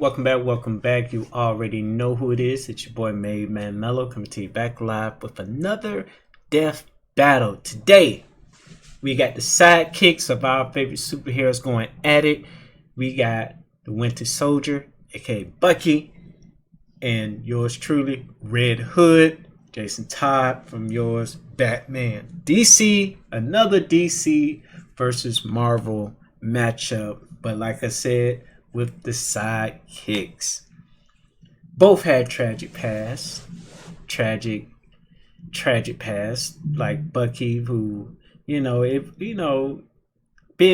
welcome back, welcome back. You already know who it is. It's your boy Made Man Mello coming to you back live with another death battle. Today, we got the sidekicks of our favorite superheroes going at it. We got the Winter Soldier, aka Bucky, and yours truly, Red Hood, Jason Todd from yours, Batman. DC, another DC versus Marvel matchup. But like I said, with the sidekicks. Both had tragic past. Tragic past. Like Bucky, who, being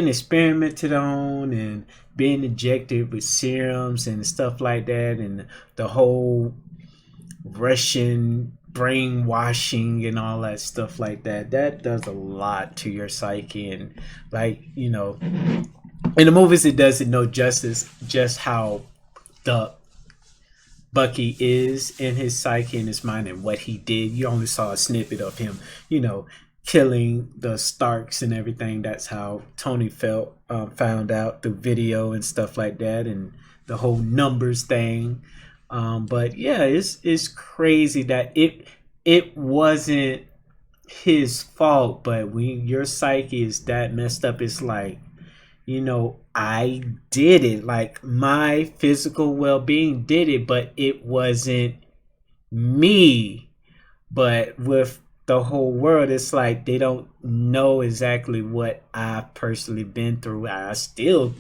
experimented on and being injected with serums and stuff like that, and the whole Russian brainwashing and all that stuff like that. That does a lot to your psyche. And, in the movies, it doesn't know justice just how the Bucky is in his psyche and his mind and what he did. You only saw a snippet of him, killing the Starks and everything. That's how Tony felt, found out through video and stuff like that, and the whole numbers thing. But yeah, it's crazy that it wasn't his fault, but when your psyche is that messed up, it's like, I did it. Like, my physical well-being did it, but it wasn't me. But with the whole world, it's like they don't know exactly what I've personally been through. I still,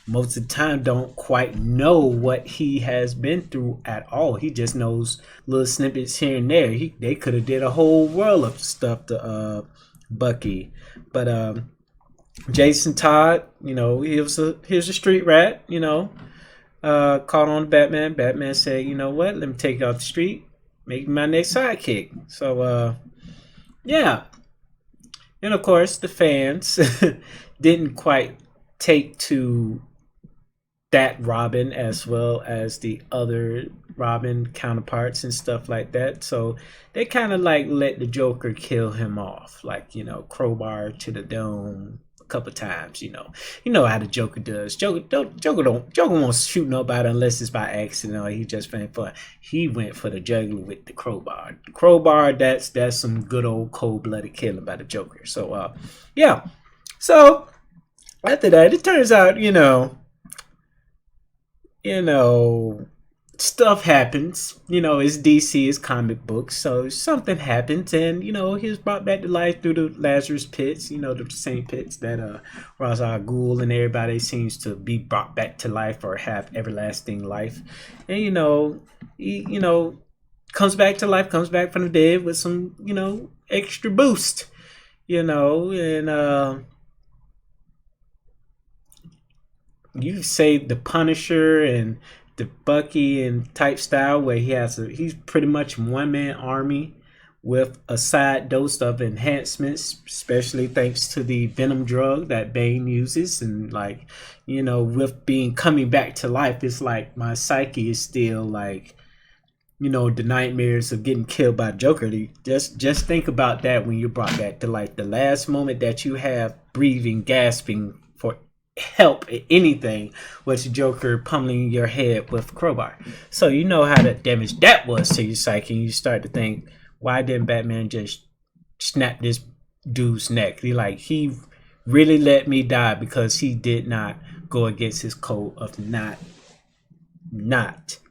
most of the time, don't quite know what he has been through at all. He just knows little snippets here and there. They could have did a whole world of stuff to Bucky. But Jason Todd, he was a street rat, caught on Batman. Batman said, you know what, let me take you off the street, make my next sidekick. So, yeah. And of course, the fans didn't quite take to that Robin as well as the other Robin counterparts and stuff like that. So they kind of like let the Joker kill him off, like, crowbar to the dome couple times. You know how the Joker does. Joker won't shoot nobody unless it's by accident or he just went for. He went for the jugular with the crowbar. The crowbar, that's some good old cold-blooded killing by the Joker. So yeah. So after that, it turns out stuff happens. It's DC, it's comic books, so something happens, and he was brought back to life through the Lazarus pits. The same pits that Ra's al Ghul and everybody seems to be brought back to life or have everlasting life. And he comes back to life, comes back from the dead with some extra boost. And you say the Punisher and the Bucky and type style, where he's pretty much one-man army with a side dose of enhancements, especially thanks to the venom drug that Bane uses. And with being coming back to life, it's like my psyche is still like, the nightmares of getting killed by Joker. Just think about that when you're brought back to life. The last moment that you have breathing, gasping for help at anything was the Joker pummeling your head with a crowbar. So you know how the damage that was to your psyche, and you start to think, why didn't Batman just snap this dude's neck? He really let me die because he did not go against his code of not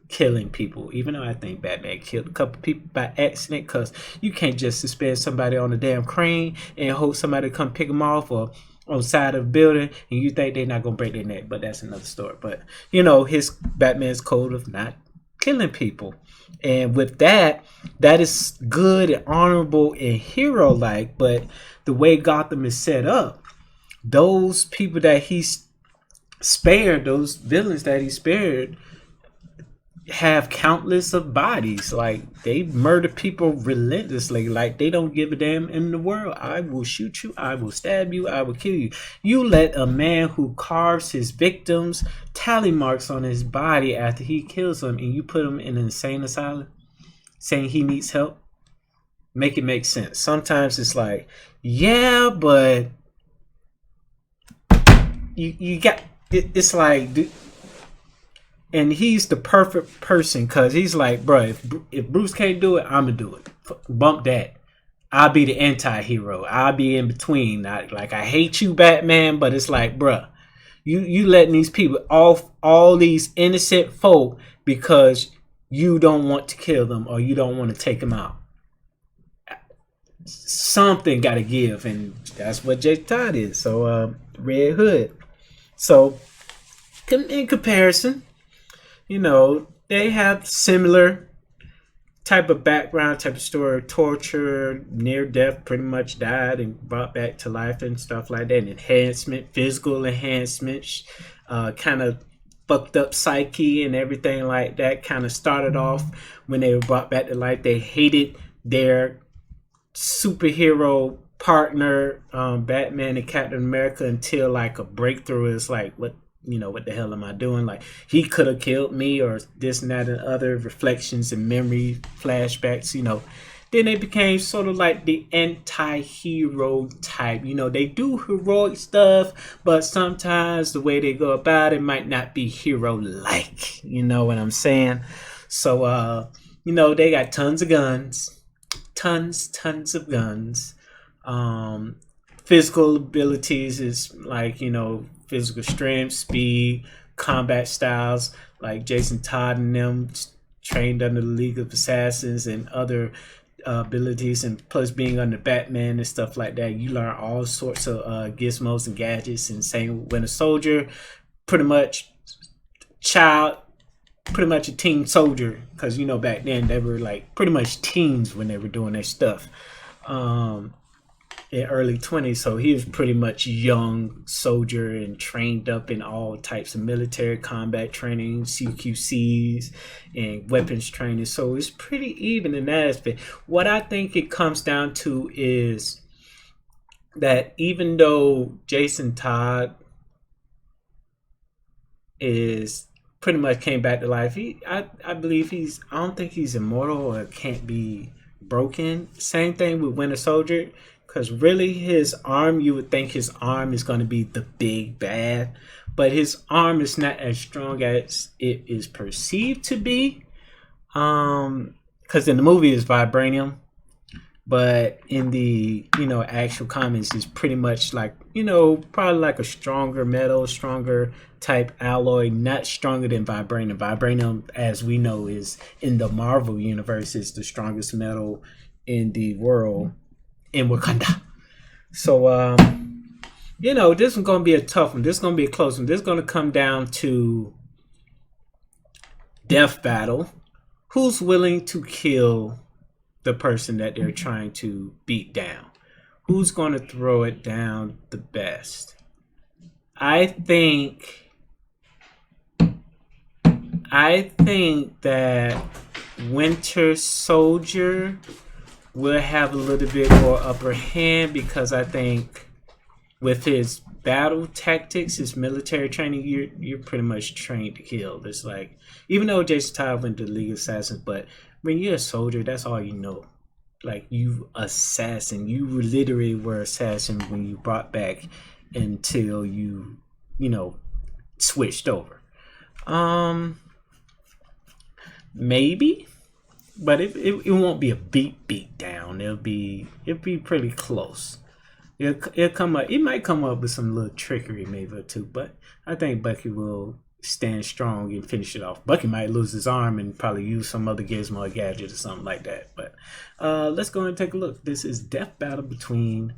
killing people. Even though I think Batman killed a couple people by accident, because you can't just suspend somebody on a damn crane and hope somebody come pick them off, or on the side of the building, and you think they're not gonna break their neck. But that's another story. But his Batman's code of not killing people, and with that is good and honorable and hero like. But the way Gotham is set up, those people that he spared, those villains that he spared, have countless of bodies. Like, they murder people relentlessly. Like, they don't give a damn in the world. I will shoot you, I will stab you, I will kill you. You let a man who carves his victims tally marks on his body after he kills them, and you put him in an insane asylum saying he needs help? Make it make sense. Sometimes it's like, yeah, but you got it's like, and he's the perfect person because he's like, bro, if Bruce can't do it, I'm gonna do it. Bump that. I'll be the anti-hero. I'll be in between. I hate you, Batman, but it's like, bruh, you letting these people off, all these innocent folk, because you don't want to kill them or you don't want to take them out. Something got to give, and that's what Jake Todd is. So Red Hood. So in comparison, they have similar type of background, type of story, torture, near death, pretty much died and brought back to life and stuff like that. And enhancement, physical enhancements, kind of fucked up psyche and everything like that. Kind of started off when they were brought back to life. They hated their superhero partner, Batman and Captain America, until like a breakthrough is like, what the hell am I doing? Like, he could have killed me, or this and that and other reflections and memory flashbacks, Then they became sort of like the anti-hero type. They do heroic stuff, but sometimes the way they go about it might not be hero-like. You know what I'm saying? So, they got tons of guns. Tons of guns. Physical abilities is like, physical strength, speed, combat styles, like Jason Todd and them trained under the League of Assassins, and other abilities, and plus being under Batman and stuff like that, you learn all sorts of gizmos and gadgets. And same with Winter Soldier, pretty much a teen soldier, because back then they were like pretty much teens when they were doing their stuff. In early 20s, so he was pretty much young soldier and trained up in all types of military combat training, CQCs, and weapons training. So it's pretty even in that aspect. What I think it comes down to is that even though Jason Todd is pretty much came back to life, I believe I don't think he's immortal or can't be broken. Same thing with Winter Soldier. Because really, his arm, you would think his arm is going to be the big bad, but his arm is not as strong as it is perceived to be. Because in the movie it's vibranium, but in the actual comics it's pretty much like probably like a stronger metal, stronger type alloy, not stronger than vibranium. Vibranium, as we know, is in the Marvel universe is the strongest metal in the world. In Wakanda. So, this is going to be a tough one. This is going to be a close one. This is going to come down to death battle. Who's willing to kill the person that they're trying to beat down? Who's going to throw it down the best? I think that Winter Soldier will have a little bit more upper hand, because I think with his battle tactics, his military training, you're pretty much trained to kill. It's like, even though Jason Todd went to the League of Assassins, but when you're a soldier, that's all you know. Like, you assassin, you literally were assassin when you brought back until you switched over. Maybe. But it won't be a beat down. It'll be pretty close. It'll come up. It might come up with some little trickery maybe or two. But I think Bucky will stand strong and finish it off. Bucky might lose his arm and probably use some other gizmo or gadget or something like that. But let's go and take a look. This is death battle between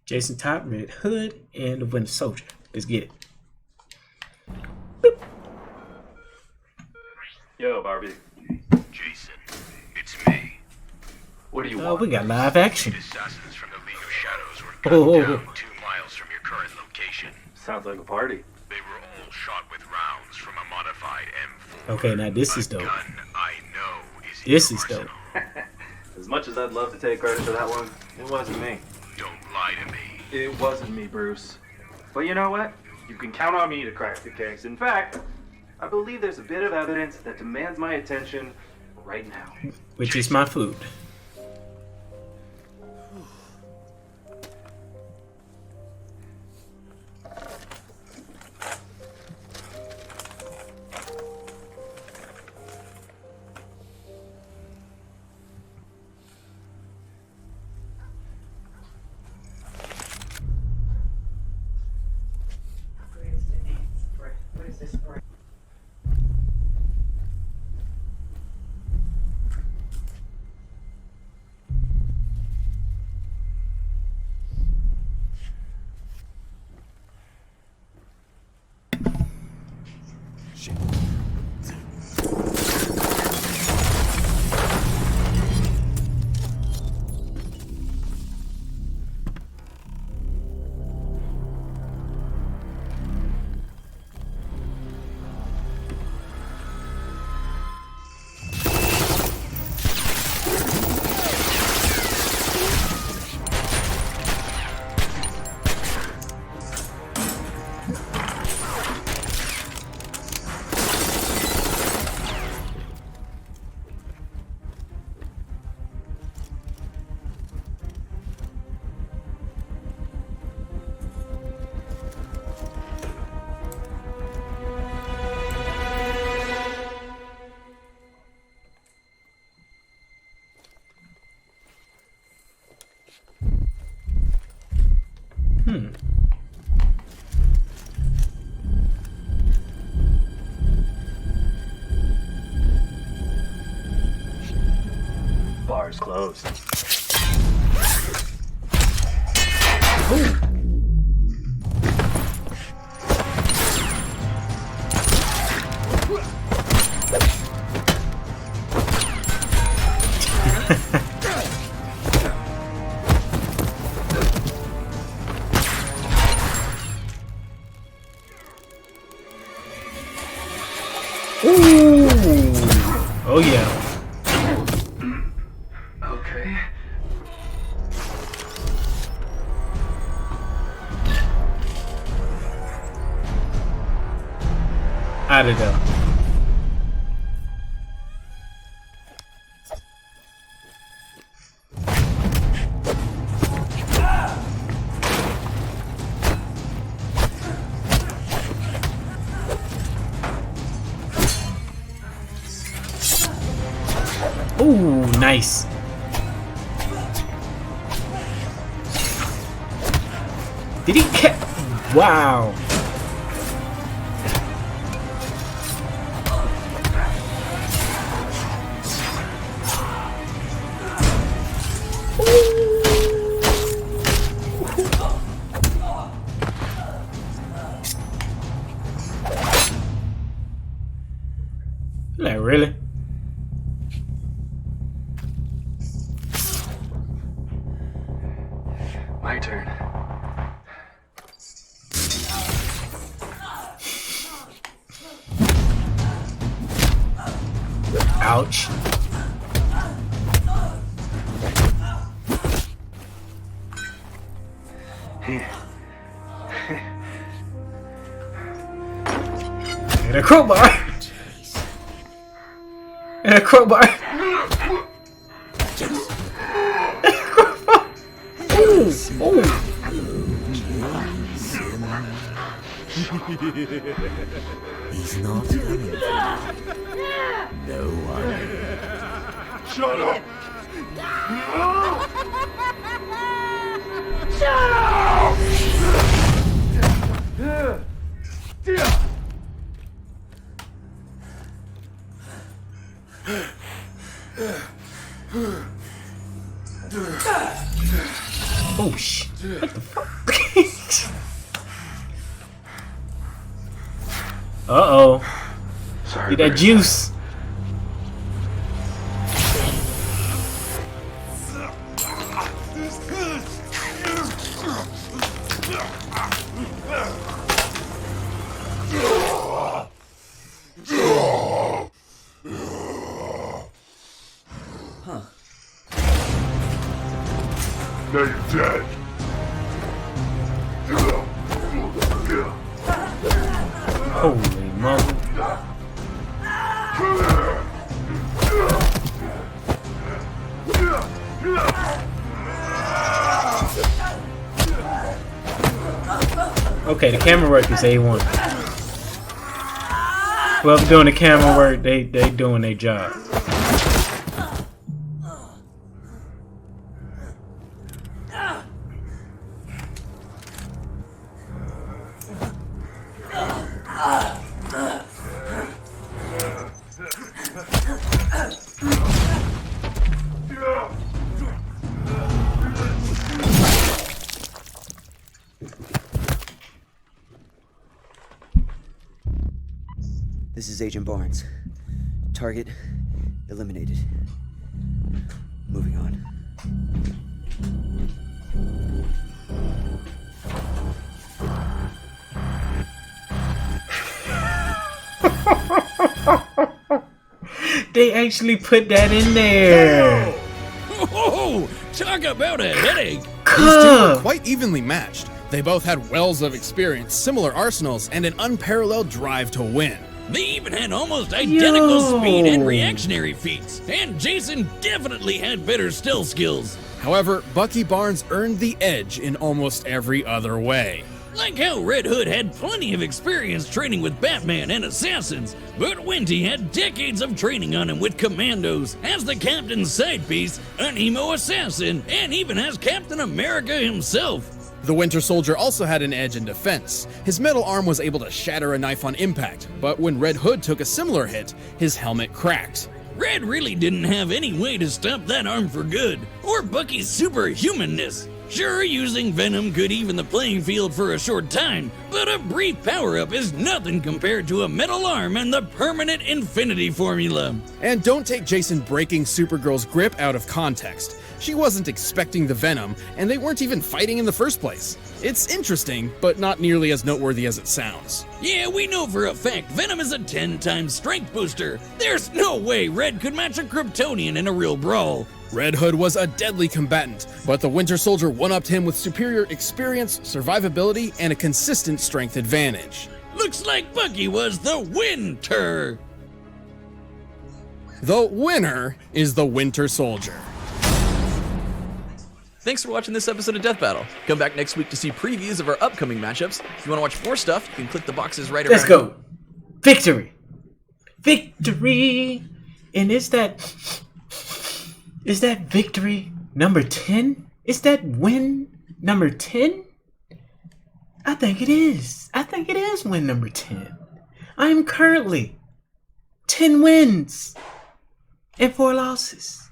Jason Todd, Red Hood, and the Winter Soldier. Let's get it. Boop. Yo, Barbie. Jason. It's me. What do you want? We got live action. Assassins from the League of Shadows were gunned down 2 miles from your current location. Sounds like a party. They were all shot with rounds from a modified M4. Okay, now this is dope. Gun I know is This in is your dope. arsenal. As much as I'd love to take credit for that one, it wasn't me. Don't lie to me. It wasn't me, Bruce. But you know what? You can count on me to crack the case. In fact, I believe there's a bit of evidence that demands my attention right now. Which is my food. Bar's closed. Ooh. Oh yeah. Okay. Out of there. Ooh, nice. Did he catch? Wow. Like, really? My turn. Ouch. And a crowbar. And a crowbar. Ooh, ooh. He's not coming. No one. Shut up! Oh shit. What the fuck? Uh-oh. Sorry. Get that juice. Now you're dead. Holy mother. Okay, the camera work is A1. Whoever doing the camera work, they doing their job. This is Agent Barnes. Target eliminated. Moving on. They actually put that in there. Oh, talk about a headache. These two were Cuh. quite evenly matched. They both had wells of experience, similar arsenals, and an unparalleled drive to win. They even had almost identical Yo. speed and reactionary feats. And Jason definitely had better stealth skills. However, Bucky Barnes earned the edge in almost every other way. Like how Red Hood had plenty of experience training with Batman and assassins, but Winty had decades of training on him with commandos, as the captain's side piece, an emo assassin, and even as Captain America himself. The Winter Soldier also had an edge in defense. His metal arm was able to shatter a knife on impact, but when Red Hood took a similar hit, his helmet cracked. Red really didn't have any way to stop that arm for good, or Bucky's superhumanness. Sure, using Venom could even the playing field for a short time, but a brief power-up is nothing compared to a metal arm and the permanent Infinity Formula. And don't take Jason breaking Supergirl's grip out of context. She wasn't expecting the Venom, and they weren't even fighting in the first place. It's interesting, but not nearly as noteworthy as it sounds. Yeah, we know for a fact Venom is a 10-time strength booster. There's no way Red could match a Kryptonian in a real brawl. Red Hood was a deadly combatant, but the Winter Soldier one-upped him with superior experience, survivability, and a consistent strength advantage. Looks like Bucky was the winter. The winner is the Winter Soldier. Thanks for watching this episode of Death Battle. Come back next week to see previews of our upcoming matchups. If you want to watch more stuff, you can click the boxes right around. Let's go. Victory. Victory. And is that victory number 10? Is that win number 10? I think it is. I think it is win number 10. I am currently 10 wins and 4 losses.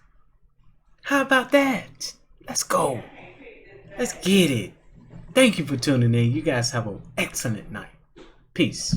How about that? Let's go. Let's get it. Thank you for tuning in. You guys have an excellent night. Peace.